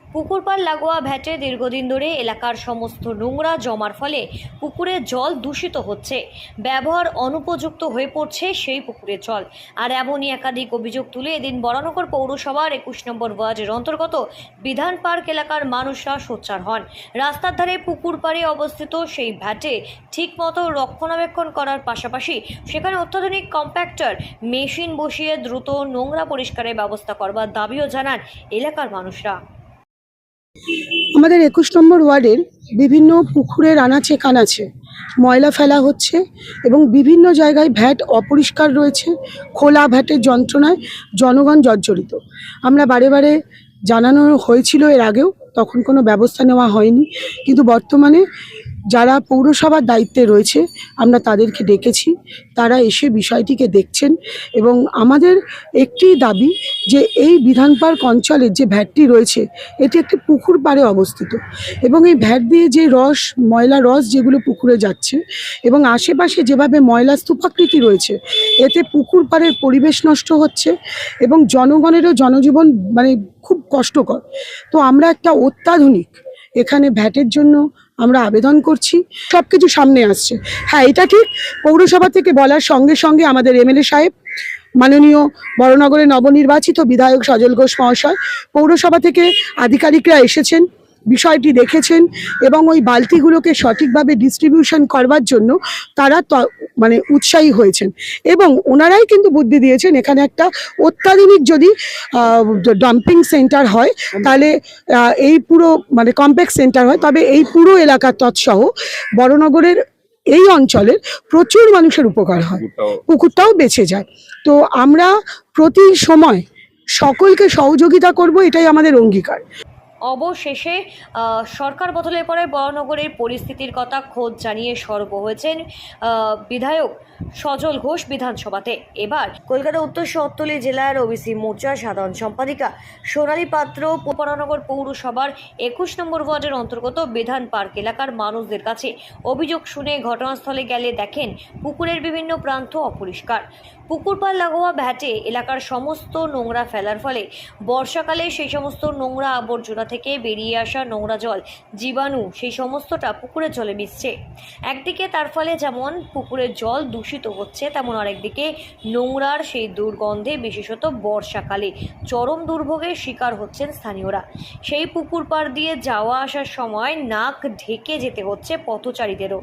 পুকুরপাড় লাগোয়া ভ্যাটে দীর্ঘদিন ধরে এলাকার সমস্ত নোংরা জমার ফলে পুকুরের জল দূষিত হচ্ছে, ব্যবহার অনুপযুক্ত হয়ে পড়ছে সেই পুকুরের জল। আর এমনই একাধিক অভিযোগ তুলে এদিন বরানগর পৌরসভার 21 নম্বর ওয়ার্ডের অন্তর্গত বিধান পার্ক এলাকার মানুষরা সোচ্চার হন। রাস্তার ধারে পুকুর পাড়ে অবস্থিত সেই ভ্যাটে ঠিকমতো রক্ষণাবেক্ষণ করার পাশাপাশি সেখানে অত্যাধুনিক কম্প্যাক্টর মেশিন বসিয়ে দ্রুত নোংরা পরিষ্কারের ব্যবস্থা করবার দাবিও জানান এলাকার মানুষরা। আমাদের 21 নম্বর ওয়ার্ডের বিভিন্ন পুকুরের আনাচে কানাচে ময়লা ফেলা হচ্ছে এবং বিভিন্ন জায়গায় ভ্যাট অপরিষ্কার রয়েছে। খোলা ভ্যাটের যন্ত্রণায় জনগণ জর্জরিত। আমরা বারে বারে জানানো হয়েছিল এর আগেও, তখন কোনো ব্যবস্থা নেওয়া হয়নি। কিন্তু বর্তমানে যারা পৌরসভার দায়িত্বে রয়েছে আমরা তাদেরকে ডেকেছি, তারা এসে বিষয়টিকে দেখছেন এবং আমাদের একটি দাবি যে এই বিধান পার্ক অঞ্চলের যে ভ্যাটটি রয়েছে এটি একটি পুকুর পাড়ে অবস্থিত এবং এই ভ্যাট দিয়ে যে রস, ময়লা রস যেগুলো পুকুরে যাচ্ছে এবং আশেপাশে যেভাবে ময়লা স্তূপাকৃতি রয়েছে, এতে পুকুর পাড়ের পরিবেশ নষ্ট হচ্ছে এবং জনগণেরও জনজীবন খুব কষ্টকর। তো আমরা একটা অত্যাধুনিক এখানে ভ্যাটের জন্য আমরা আবেদন করছি। সব কিছু সামনে আসছে। হ্যাঁ, এটা ঠিক, পৌরসভা থেকে বলার সঙ্গে সঙ্গে আমাদের এমএলএ সাহেব, মাননীয় বরানগরের নবনির্বাচিত বিধায়ক সজল ঘোষ মহাশয়, পৌরসভা থেকে আধিকারিকরা এসেছেন, বিষয়টি দেখেছেন এবং ওই বালতিগুলোকে সঠিকভাবে ডিস্ট্রিবিউশন করবার জন্য তারা উৎসাহী হয়েছেন এবং ওনারাই কিন্তু বুদ্ধি দিয়েছেন এখানে একটা অত্যাধুনিক যদি ডাম্পিং সেন্টার হয়, তাহলে এই পুরো কমপ্লেক্স সেন্টার হয়, তবে এই পুরো এলাকা তৎসহ বরানগরের এই অঞ্চলের প্রচুর মানুষের উপকার হয়, পুকুরটাও বেঁচে যায়। তো আমরা প্রতি সময় সকলকে সহযোগিতা করব, এটাই আমাদের অঙ্গীকার। অবশেষে সরকার বদলের পরে বরানগরের পরিস্থিতির কথা খোঁজ জানিয়ে সরব হয়েছেন বিধায়ক সজল ঘোষ বিধানসভাতে। এবার কলকাতা উত্তর শহরতলি জেলার ওবিসি মোর্চার সাধারণ সম্পাদিকা সোনালী পাত্র বরানগর পৌরসভার 21 নম্বর ওয়ার্ডের অন্তর্গত বিধান পার্ক এলাকার মানুষদের কাছে অভিযোগ শুনে ঘটনাস্থলে গেলে দেখেন পুকুরের বিভিন্ন প্রান্ত অপরিষ্কার। পুকুর পাড় লাগোয়া ভ্যাটে এলাকার সমস্ত নোংরা ফেলার ফলে বর্ষাকালে সেই সমস্ত নোংরা আবর্জনা থেকে বেরিয়ে আসা নোংরা জল, জীবাণু সেই সমস্তটা পুকুরের জলে মিশছে। একদিকে তার ফলে যেমন পুকুরের জল দূষিত হচ্ছে, তেমন আরেকদিকে নোংরার সেই দুর্গন্ধে বিশেষত বর্ষাকালে চরম দুর্ভোগের শিকার হচ্ছেন স্থানীয়রা। সেই পুকুর পাড় দিয়ে যাওয়া আসার সময় নাক ঢেকে যেতে হচ্ছে পথচারীদেরও।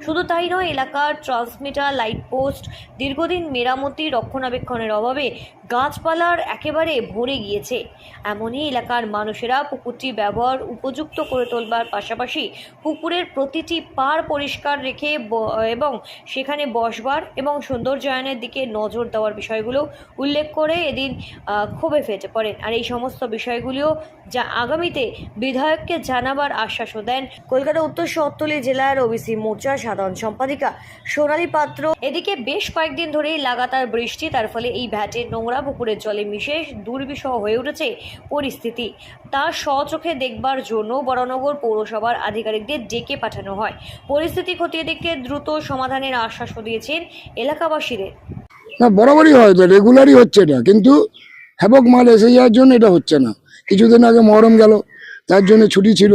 শুধু তাই নয়, এলাকার ট্রান্সমিটার, লাইট পোস্ট দীর্ঘদিন মেরামতি রক্ষণাবেক্ষণের অভাবে গাছপালার একেবারে ভরে গিয়েছে। এমনই এলাকার মানুষেরা পুকুরটি ব্যবহার উপযুক্ত করে তোলবার পাশাপাশি পুকুরের প্রতিটি পাড় পরিষ্কার রেখে এবং সেখানে বসবার এবং সৌন্দর্যায়নের দিকে নজর দেওয়ার বিষয়গুলো উল্লেখ করে এদিন ক্ষোভে ফেটে পড়েন। আর এই সমস্ত বিষয়গুলিও যা আগামীতে বিধায়ককে জানাবার আশ্বাসও দেন কলকাতা উত্তর শহরতলি জেলার ওবিসি মোর্চার সাধারণ সম্পাদিকা সোনালী পাত্র। এদিকে বেশ কয়েকদিন ধরেই লাগাতার বৃষ্টি, তার ফলে এই ভ্যাটের নোংরা পুকুরের জলে মিশে দুর্বিষহ হয়ে উঠেছে পরিস্থিতি। তা স্বচোখে দেখবার জন্য বরানগর পৌরসভার আধিকারিকদের ডেকে পাঠানো হয়। পরিস্থিতি খতিয়ে দেখতে দ্রুত সমাধানের আশ্বাসও দিয়েছেন এলাকাবাসীদের। না, বরাবরই হয়, তো রেগুলারই হচ্ছে এটা, কিন্তু হ্যাবক মাল এসে যাওয়ার জন্য এটা হচ্ছে না। কিছুদিন আগে মহরম গেল, তার জন্য ছুটি ছিল।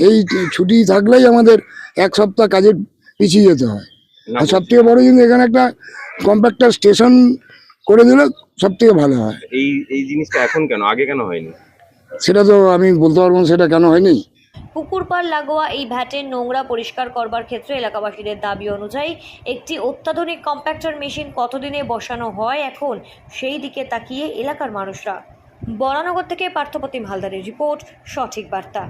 এই ছুটি থাকলেই আমাদের এক সপ্তাহ কাজে পিছিয়ে যেতে হয়। আর সব থেকে বড় জিনিস, এখানে একটা কম্প্যাক্টার স্টেশন করে দিলে সব থেকে ভালো হয়। এই জিনিসটা এখন কেন, আগে কেন হয়নি সেটা তো আমি বলতে পারবো না সেটা কেন হয়নি। পুকুর পাড় লাগোয়া এই ভ্যাটের নোংরা পরিষ্কার করবার ক্ষেত্রে এলাকাবাসীদের দাবি অনুযায়ী একটি অত্যাধুনিক কম্প্যাক্টর মেশিন কতদিনে বসানো হয় এখন সেই দিকে তাকিয়ে এলাকার মানুষরা। বরানগর থেকে পার্থপ্রতিম হালদারের রিপোর্ট, সঠিক বার্তা।